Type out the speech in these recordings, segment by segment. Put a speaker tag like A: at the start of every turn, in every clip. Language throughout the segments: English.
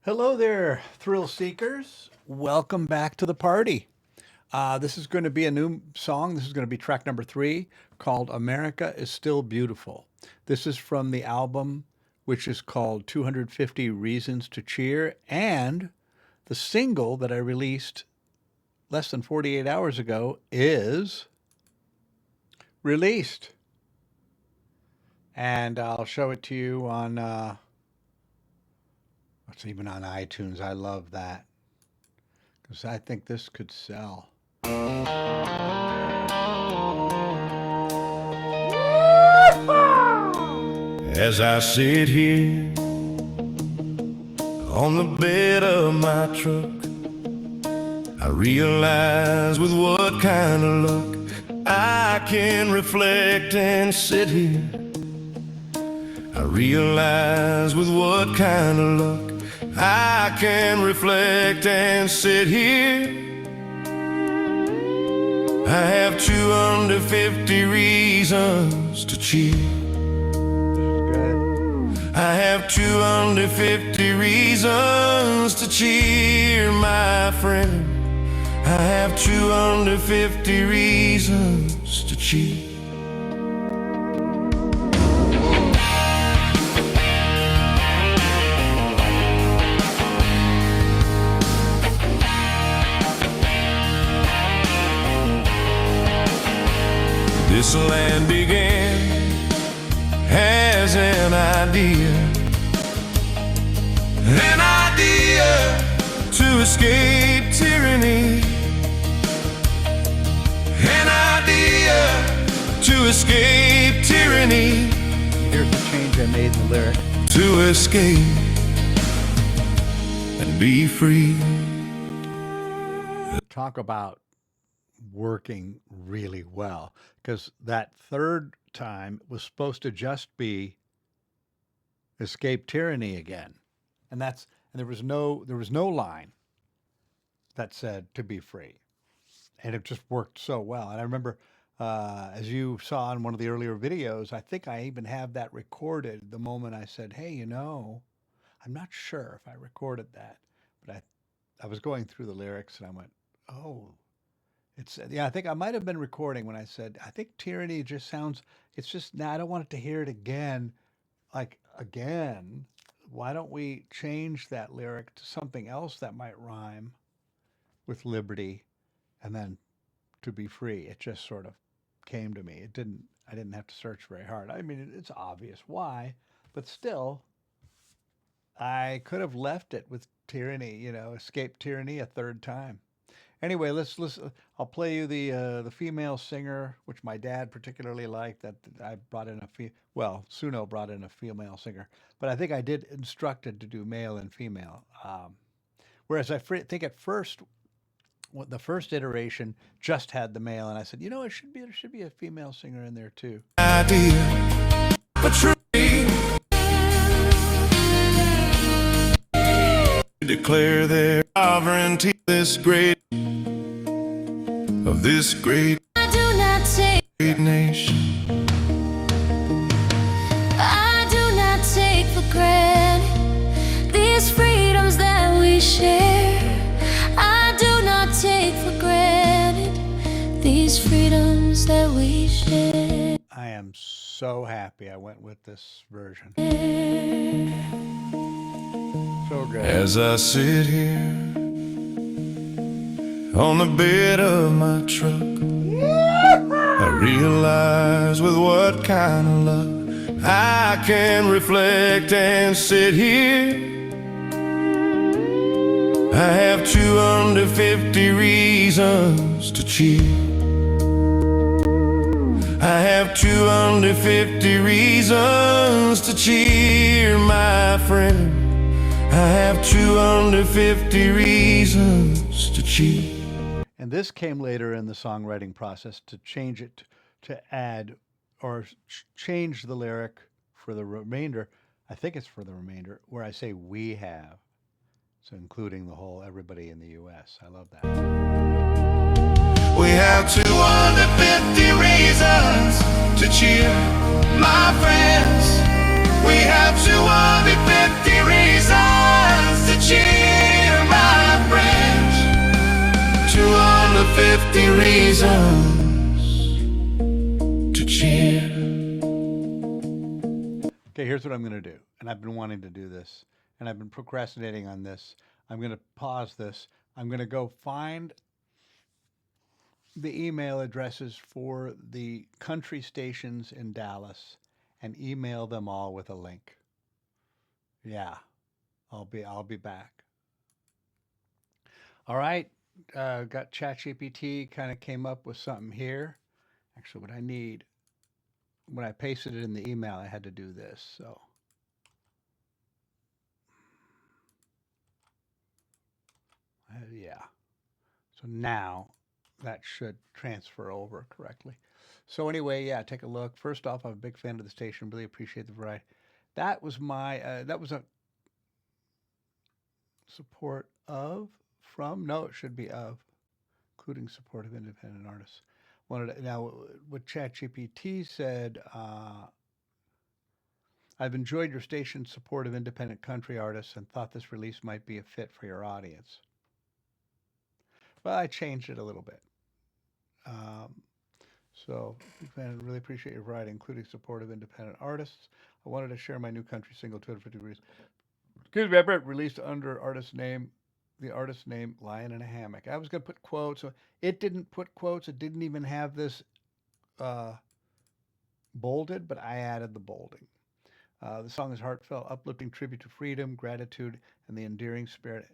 A: Hello there, thrill seekers. Welcome back to the party. This is going to be a new song. This is going to be track number 3 called America is Still Beautiful. This is from the album, which is called 250 Reasons to Cheer. And the single that I released less than 48 hours ago is released. And I'll show it to you on, it's even on iTunes. I love that because I think this could sell.
B: As I sit here on the bed of my truck, I realize with what kind of luck I can reflect and sit here. I realize with what kind of luck I can reflect and sit here. I have 250 reasons to cheer. I have 250 reasons to cheer, my friend. I have 250 reasons to cheer. This land began as an idea to escape tyranny, an idea to escape tyranny.
A: Here's the change I made in the lyric.
B: To escape and be free.
A: Talk about working really well, because that third time was supposed to just be escape tyranny again, and there was no line that said to be free, and it just worked so well. And I remember, as you saw in one of the earlier videos, I think I even have that recorded. The moment I said, "Hey, I'm not sure if I recorded that, but I was going through the lyrics and I went, oh." I think I might have been recording when I said, I think tyranny just sounds, it's just, now I don't want it to hear it again. Like, again, why don't we change that lyric to something else that might rhyme with liberty and then to be free? It just sort of came to me. I didn't have to search very hard. I mean, it's obvious why, but still, I could have left it with tyranny, escape tyranny a third time. Anyway, let's listen. I'll play you the female singer, which my dad particularly liked. That I brought in Suno brought in a female singer, but I think I did instructed to do male and female. Whereas I think at first, the first iteration just had the male, and I said, there should be a female singer in there too.
B: Idea, but declare their sovereignty, this great of this great
C: I do not take
B: nation.
C: I do not take for granted these freedoms that we share. I do not take for granted these freedoms that we share.
A: I am so happy I went with this version. So good.
B: As I sit here on the bed of my truck, I realize with what kind of luck I can reflect and sit here. I have 250 reasons to cheer. I have 250 reasons to cheer, my friend. I have 250 reasons to cheer.
A: And this came later in the songwriting process to change it, to add or change the lyric for the remainder. I think it's for the remainder where I say we have. So including the whole everybody in the U.S. I love that.
B: We have 250 reasons to cheer, my friends. We have 250 reasons to cheer. many reasons to cheer.
A: Okay, here's what I'm going to do. And I've been wanting to do this, and I've been procrastinating on this. I'm going to pause this. I'm going to go find the email addresses for the country stations in Dallas and email them all with a link. Yeah, I'll be back. All right, got ChatGPT kind of came up with something here. Actually, what I need when I pasted it in the email, I had to do this. So yeah. So now that should transfer over correctly. So anyway, yeah, take a look. First off, I'm a big fan of the station. Really appreciate the variety. That was my that was a support of from. No, it should be of, including support of independent artists. Now what ChatGPT said. I've enjoyed your station's support of independent country artists and thought this release might be a fit for your audience. Well, I changed it a little bit. Um, So, big fan, really appreciate your variety, including support of independent artists. I wanted to share my new country single, 250 Degrees. Excuse me, released under the artist name Lion in a Hammock. I was going to put quotes. So it didn't put quotes. It didn't even have this uh, bolded, but I added the bolding. The song is heartfelt, uplifting tribute to freedom, gratitude, and the endearing spirit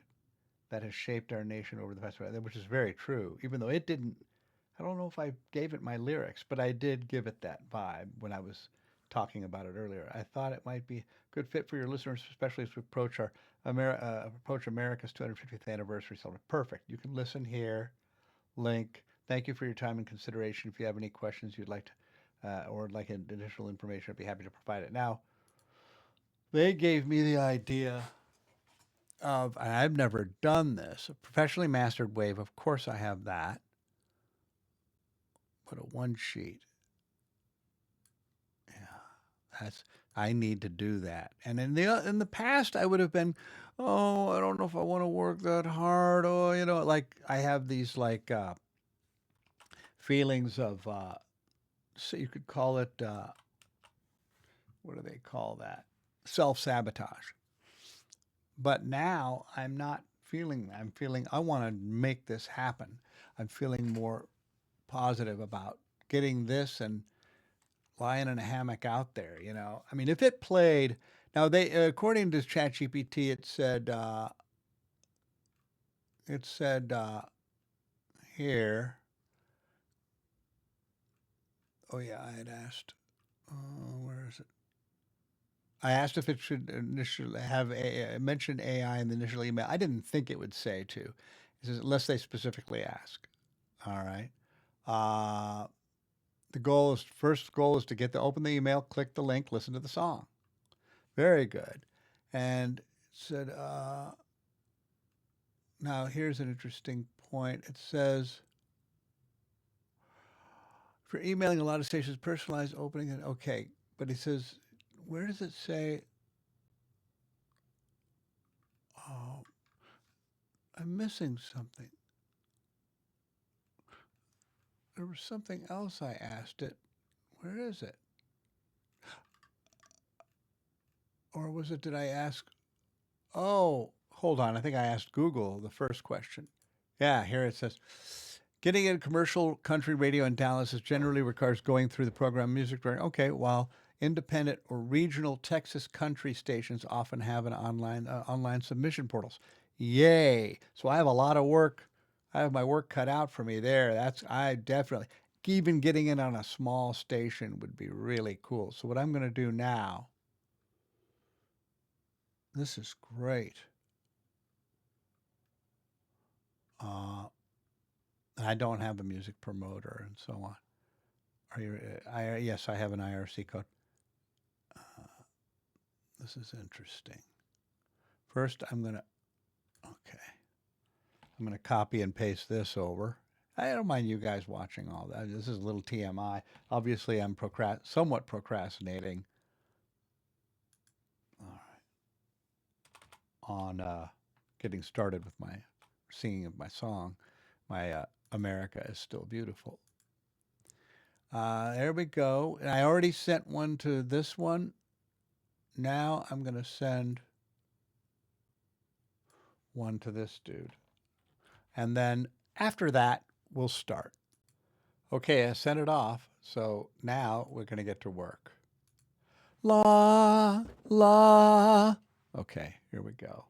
A: that has shaped our nation over the past, which is very true, even though it didn't. I don't know if I gave it my lyrics, but I did give it that vibe when I was talking about it earlier. I thought it might be a good fit for your listeners, especially as we approach approach America's 250th anniversary celebration. Perfect. You can listen here. Link. Thank you for your time and consideration. If you have any questions you'd like to, or like additional information, I'd be happy to provide it. Now, they gave me the idea of, and I've never done this, a professionally mastered wave. Of course, I have that. Put a one sheet. Yeah, that's I need to do that. And in the past, I would have been, oh, I don't know if I want to work that hard. Oh, like I have these like feelings of, so you could call it, what do they call that? Self sabotage. But now I'm not feeling that. I'm feeling I want to make this happen. I'm feeling more positive about getting this and lying in a hammock out there. I mean, if it played now, they according to ChatGPT, it said here. Oh yeah, I had asked. Where is it? I asked if it should initially have mention AI in the initial email. I didn't think it would say to. It says unless they specifically ask. All right. The first goal is to open the email, click the link, listen to the song. Very good. And it said, now here's an interesting point. It says, for emailing a lot of stations, personalized opening, and okay, but it says, where does it say? Oh, I'm missing something. There was something else I asked it. Where is it? Or was it, did I ask? Oh, hold on. I think I asked Google the first question. Yeah, here it says, getting into commercial country radio in Dallas is generally requires going through the program music directory. Okay, while independent or regional Texas country stations often have an online submission portals. Yay! So I have a lot of work. I have my work cut out for me there. I definitely even getting in on a small station would be really cool. So what I'm going to do now. This is great. I don't have a music promoter and so on. Yes, I have an IRC code. This is interesting. First, I'm going to copy and paste this over. I don't mind you guys watching all that. This is a little TMI. Obviously, I'm somewhat procrastinating on getting started with my singing of my song, my America is Still Beautiful. There we go. And I already sent one to this one. Now I'm going to send one to this dude. And then after that, we'll start. Okay, I sent it off. So now we're going to get to work. La, la. Okay, here we go.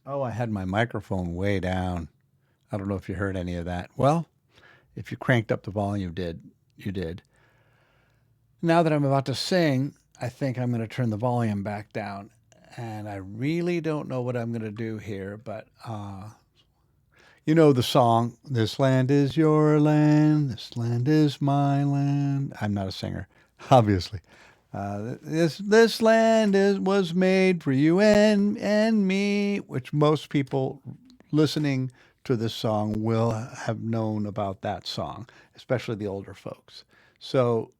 A: Oh, I had my microphone way down. I don't know if you heard any of that. Well, if you cranked up the volume, you did. Now that I'm about to sing, I think I'm going to turn the volume back down. And I really don't know what I'm going to do here, but you know the song, "This land is your land, this land is my land." I'm not a singer, obviously. This land was made for you and me, which most people listening to this song will have known about that song, especially the older folks. So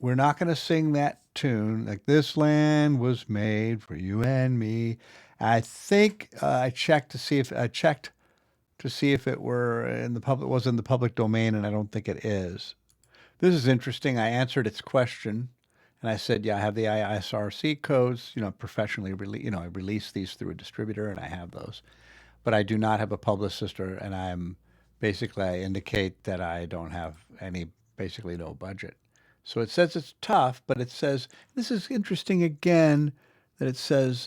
A: we're not going to sing that tune like "This land was made for you and me." I think I checked to see if it were in the public was in the public domain, and I don't think it is. This is interesting. I answered its question, and I said, "Yeah, I have the ISRC codes. Professionally, I release these through a distributor, and I have those, but I do not have a publicist, and I indicate that I don't have basically no budget." So it says it's tough, but it says this is interesting again that it says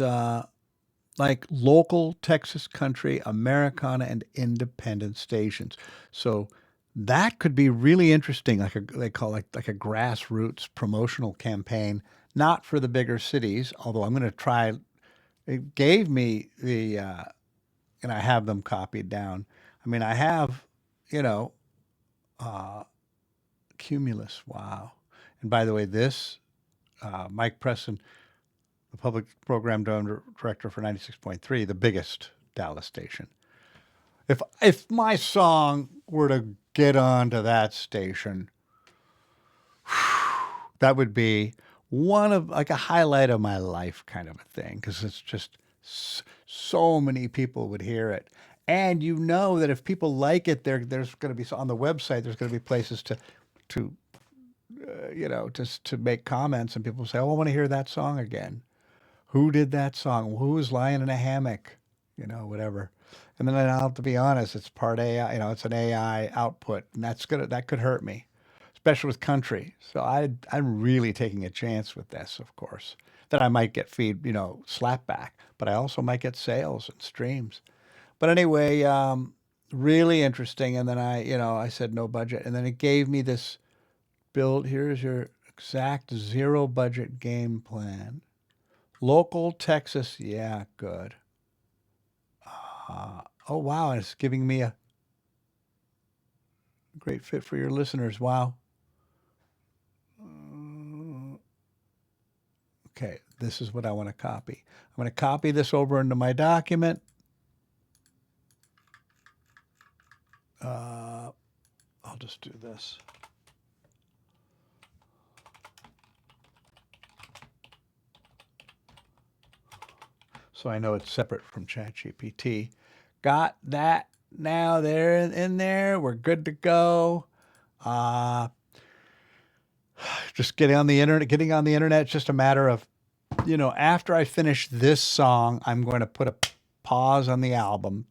A: like local Texas country, Americana, and independent stations. So that could be really interesting, they call like a grassroots promotional campaign, not for the bigger cities. Although I'm going to try. It gave me and I have them copied down. I mean, I have, you know, uh, Cumulus. Wow. And by the way, this Mike Preston, the public program director for 96.3, the biggest Dallas station. If my song were to get onto that station, that would be one of like a highlight of my life kind of a thing because it's just so many people would hear it. And you know that if people like it, there's going to be on the website. There's going to be places to just to make comments, and people say, "Oh, I want to hear that song again. Who did that song? Who was lying in a hammock? Whatever." And then I'll have to be honest, it's part AI, it's an AI output, and that could hurt me, especially with country. So I'm really taking a chance with this, of course, that I might get slap back, but I also might get sales and streams. But anyway, really interesting. And then I said no budget, and then it gave me this build. Here's your exact zero budget game plan. Local Texas, yeah, good. Oh, wow, and it's giving me a great fit for your listeners. Wow. Okay, this is what I want to copy. I'm going to copy this over into my document. I'll just do this. So I know it's separate from ChatGPT. Got that now there in there. We're good to go. Just getting on the internet. It's just a matter of, after I finish this song, I'm going to put a pause on the album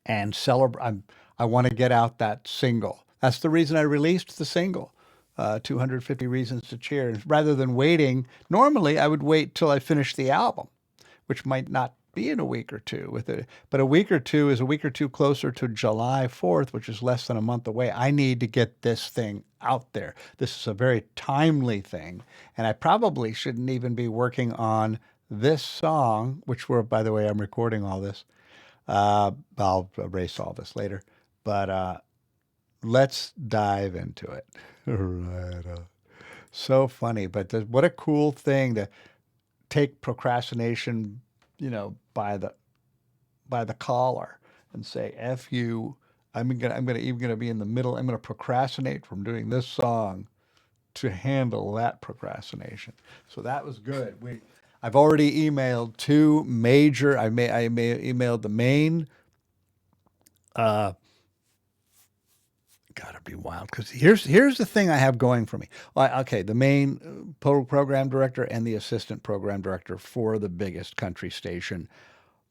A: and celebrate. I want to get out that single. That's the reason I released the single, 250 Reasons to Cheer. And rather than waiting, normally I would wait till I finished the album, which might not be in a week or two with it. But a week or two is a week or two closer to July 4th, which is less than a month away. I need to get this thing out there. This is a very timely thing. And I probably shouldn't even be working on this song, which by the way, I'm recording all this. I'll erase all this later. But let's dive into it. Right. So funny. But what a cool thing to take procrastination, by the collar and say, "F you." I'm gonna be in the middle. I'm gonna procrastinate from doing this song to handle that procrastination. So that was good. I've already emailed two major. I emailed the main Gotta be wild because here's the thing I have going for me. Okay, the main program director and the assistant program director for the biggest country station,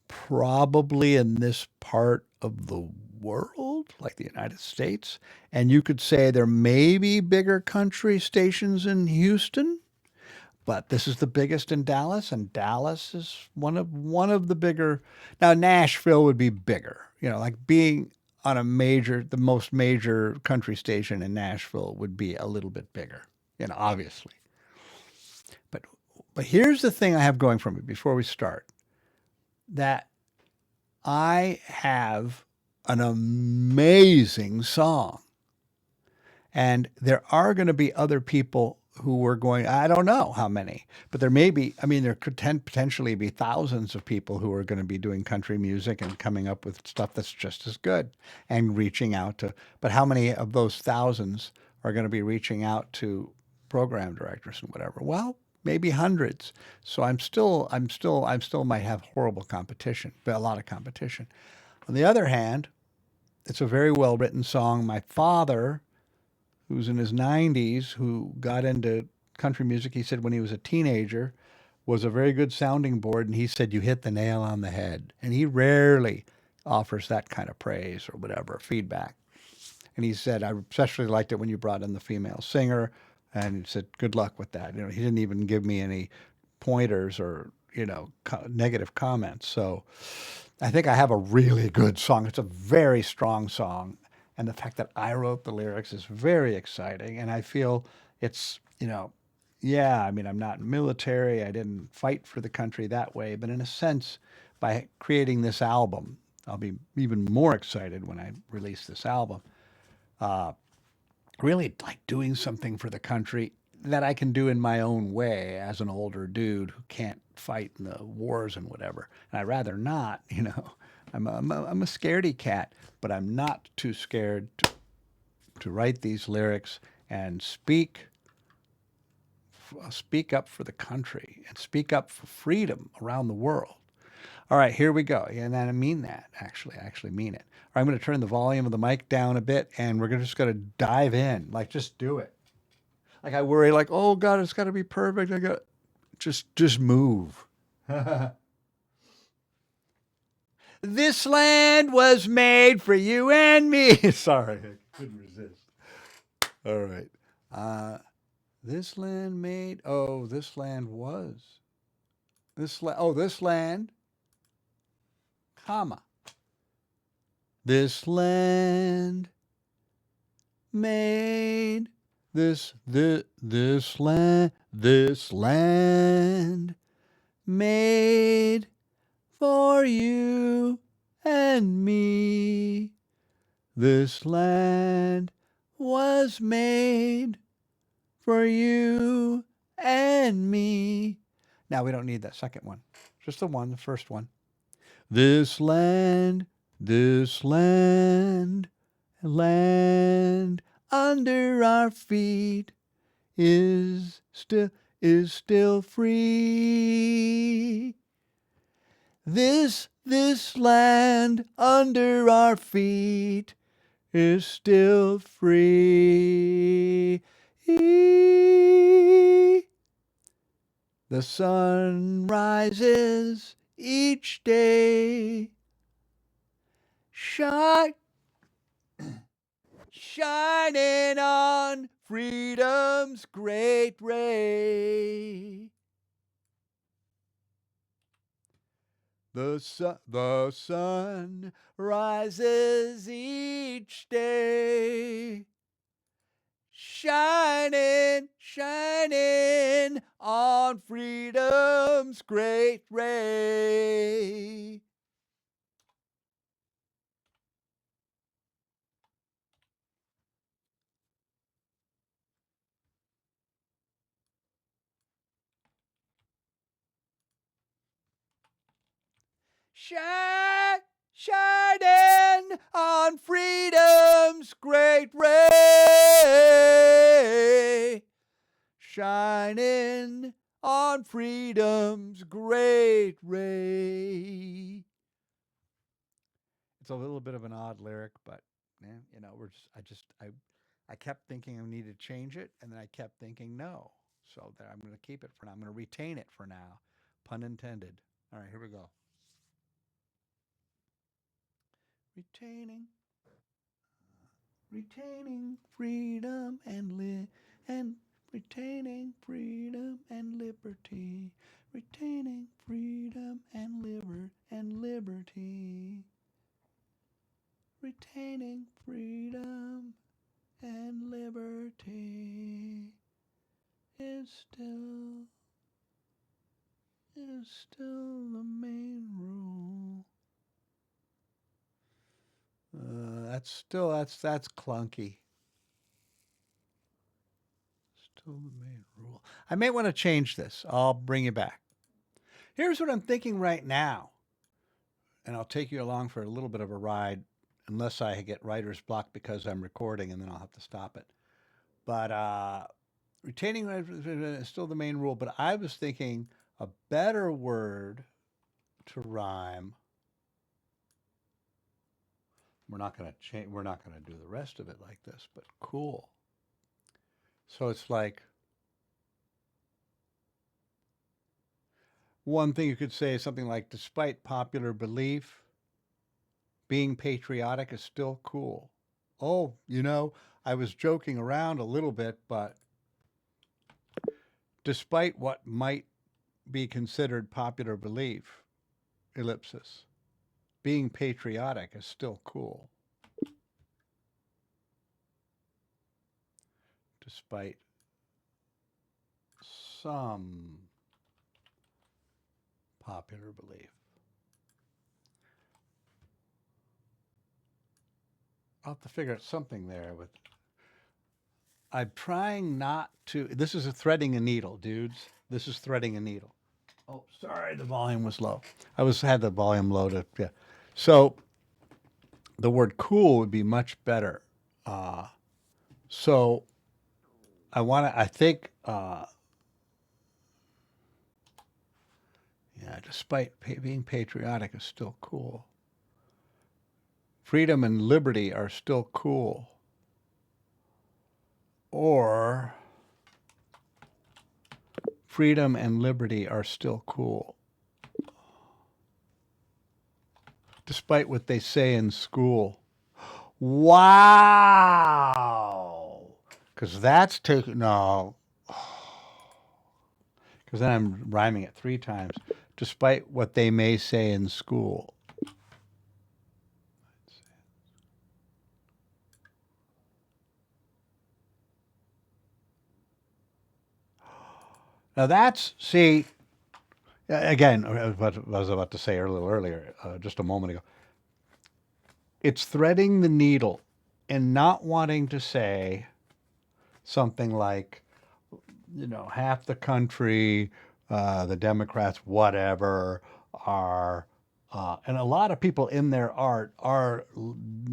A: probably in this part of the world, like the United States. And you could say there may be bigger country stations in Houston, but this is the biggest in Dallas, and Dallas is one of the bigger. Now Nashville would be bigger, like being on the most major country station in Nashville would be a little bit bigger, obviously. But but here's the thing I have going for me before we start, that I have an amazing song. And there are going to be other people who are going, I don't know how many, but there may be, there could potentially be thousands of people who are going to be doing country music and coming up with stuff that's just as good and reaching out to, but how many of those thousands are going to be reaching out to program directors and whatever? Well, maybe hundreds. So I'm still might have horrible competition, but a lot of competition. On the other hand, it's a very well written song. My father, who's in his 90s, who got into country music, he said when he was a teenager, was a very good sounding board. And he said, you hit the nail on the head. And he rarely offers that kind of praise or whatever, feedback. And he said, I especially liked it when you brought in the female singer. And he said, good luck with that. He didn't even give me any pointers or, negative comments. So I think I have a really good song. It's a very strong song. And the fact that I wrote the lyrics is very exciting. And I feel it's, I'm not military. I didn't fight for the country that way. But in a sense, by creating this album, I'll be even more excited when I release this album. Really like doing something for the country that I can do in my own way as an older dude who can't fight in the wars and whatever. And I'd rather not, I'm a scaredy cat, but I'm not too scared to write these lyrics and speak up for the country and speak up for freedom around the world. All right, here we go. And I mean that, actually. I actually mean it. All right, I'm going to turn the volume of the mic down a bit, and we're just going to dive in. Like, just do it. Like, I worry, like, oh, God, it's got to be perfect. Just move. This land was made for you and me. Sorry, I couldn't resist. All right. This land made, this land was. This land, comma. This land made, this land made for you and me. This land was made for you and me. Now we don't need that second one. Just the first one. This land under our feet is still free. This land under our feet is still free. The sun rises each day, shining on freedom's great ray. The sun rises each day, shining on freedom's great ray. Shining on freedom's great ray. Shining on freedom's great ray. It's a little bit of an odd lyric, but yeah, you know, I kept thinking I needed to change it, and then I kept thinking no. So there, I'm going to keep it for now. I'm going to retain it for now. Pun intended. All right, here we go. Retaining, retaining freedom and retaining freedom and liberty, retaining freedom and liberty, retaining freedom and liberty is still the main rule. That's clunky. Still the main rule. I may want to change this. I'll bring you back. Here's what I'm thinking right now, and I'll take you along for a little bit of a ride, unless I get writer's block because I'm recording, and then I'll have to stop it. But retaining is still the main rule. But I was thinking a better word to rhyme. We're not going to change. We're not going to do the rest of it like this, but cool. So it's like one thing you could say is something like, despite popular belief, being patriotic is still cool. Oh, you know, I was joking around a little bit, but despite what might be considered popular belief, ellipsis, being patriotic is still cool. Despite some popular belief. I'll have to figure out something there with. I'm trying not to. This is a threading a needle, dudes. This is threading a needle. Oh, sorry, the volume was low. Had the volume low to, yeah. So the word cool would be much better. So I think, yeah, despite being patriotic is still cool. Freedom and liberty are still cool. Or freedom and liberty are still cool. Despite what they say in school. Wow. Because that's taking, no. Because then I'm rhyming it 3 times. Despite what they may say in school. Now that's, see, again, what I was about to say a little earlier, just a moment ago. It's threading the needle and not wanting to say something like, you know, half the country, the Democrats, whatever, are, and a lot of people in their art are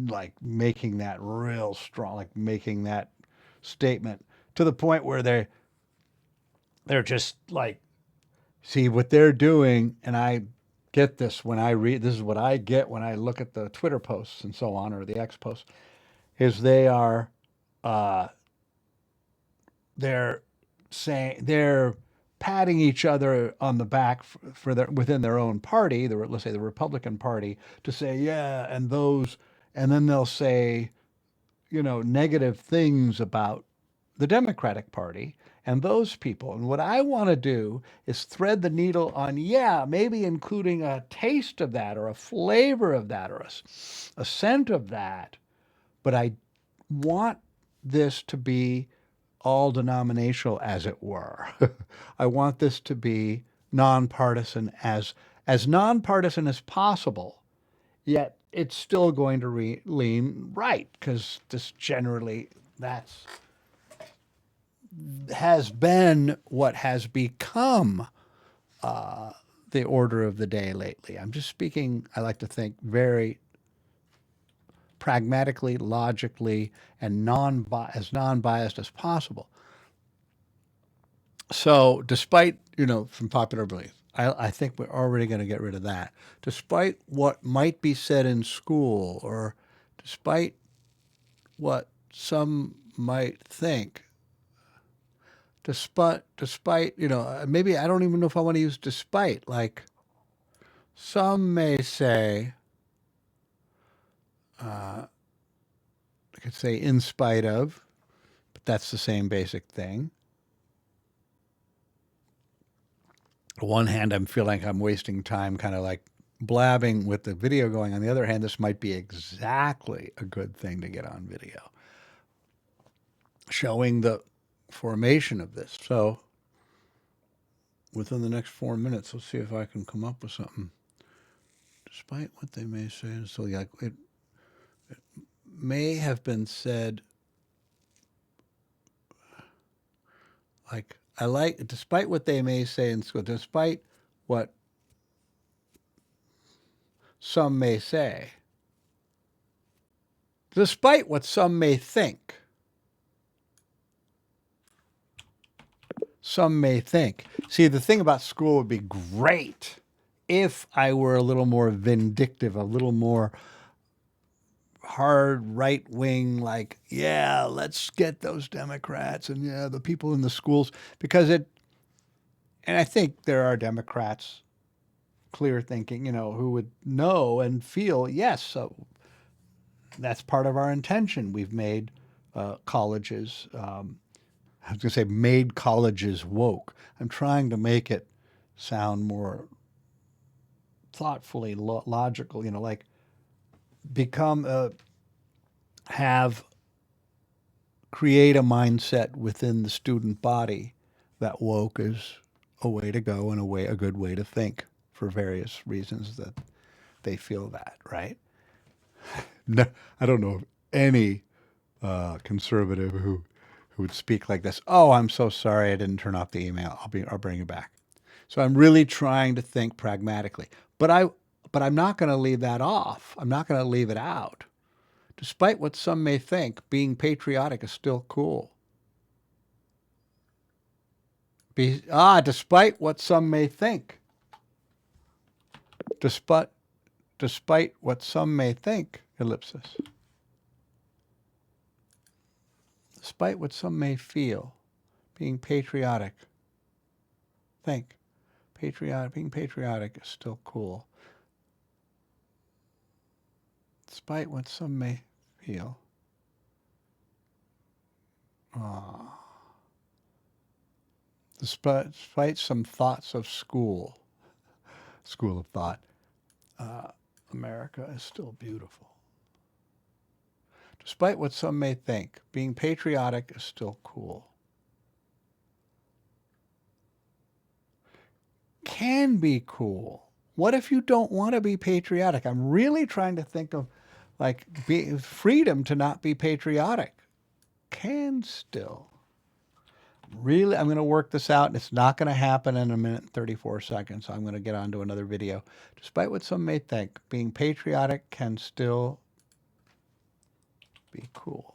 A: like making that real strong, like making that statement to the point where they're just like, see what they're doing, and I get this when I read, this is what I get when I look at the Twitter posts and so on, or the X posts, is they're saying, they're patting each other on the back for their, within their own party, let's say the Republican Party, to say, yeah, and those, and then they'll say, you know, negative things about the Democratic Party and those people. And what I want to do is thread the needle on, yeah, maybe including a taste of that or a flavor of that or a scent of that. But I want this to be all denominational, as it were. I want this to be nonpartisan, as nonpartisan as possible, yet it's still going to lean right, because this generally, that's has been what has become the order of the day lately. I'm just speaking, I like to think, very pragmatically, logically, and as non-biased as possible. So despite, you know, from popular belief, I think we're already going to get rid of that. Despite what might be said in school, or despite what some might think, despite, maybe I don't even know if I want to use despite. Like, some may say, I could say in spite of, but that's the same basic thing. On one hand, I'm feeling like I'm wasting time kind of like blabbing with the video going. On the other hand, this might be exactly a good thing to get on video, showing the formation of this. So within the next 4 minutes, let's see if I can come up with something. Despite what they may say, so like it may have been said, like, I like, despite what they may say in school, despite what some may say, despite what some may think, some may think. See, the thing about school would be great if I were a little more vindictive, a little more hard right wing, like, yeah, let's get those Democrats and yeah, the people in the schools, because and I think there are Democrats, clear thinking, who would know and feel, yes, so that's part of our intention. We've made colleges, I was going to say made colleges woke. I'm trying to make it sound more thoughtfully logical, like become create a mindset within the student body that woke is a way to go and a good way to think for various reasons that they feel that, right? No, I don't know of any conservative who would speak like this. Oh, I'm so sorry I didn't turn off the email. I'll bring it back. So I'm really trying to think pragmatically. But I'm not going to leave that off. I'm not going to leave it out. Despite what some may think, being patriotic is still cool. Despite what some may think. Despite what some may think, ellipsis. Despite what some may feel, being patriotic. Think. Being patriotic is still cool. Despite what some may feel. Despite some thoughts of school of thought, America is still beautiful. Despite what some may think, being patriotic is still cool. Can be cool. What if you don't want to be patriotic? I'm really trying to think of like freedom to not be patriotic. Can still. Really, I'm going to work this out, and it's not going to happen in a minute and 34 seconds. So I'm going to get on to another video. Despite what some may think, being patriotic can still be cool.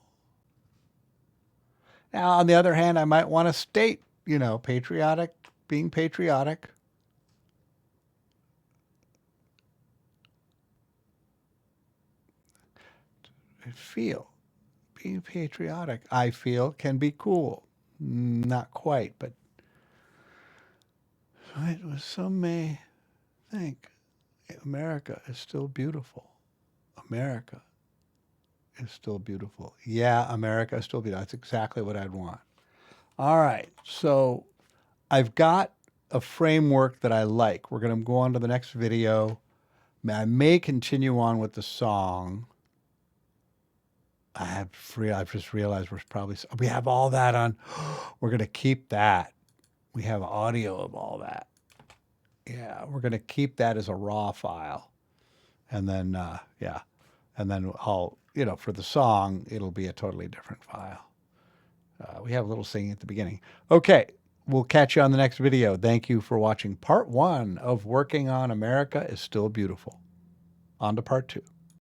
A: Now, on the other hand, I might want to state, being patriotic. Being patriotic, I feel, can be cool. Not quite, but some may think America is still beautiful. America is still beautiful. Yeah, America is still beautiful. That's exactly what I'd want. All right, so I've got a framework that I like. We're going to go on to the next video. I may continue on with the song. I've just realized we have all that on. We're going to keep that. We have audio of all that. Yeah, we're going to keep that as a raw file. And then, and then I'll, for the song, it'll be a totally different file. We have a little singing at the beginning. Okay, we'll catch you on the next video. Thank you for watching part 1 of Working on America is Still Beautiful. On to part 2.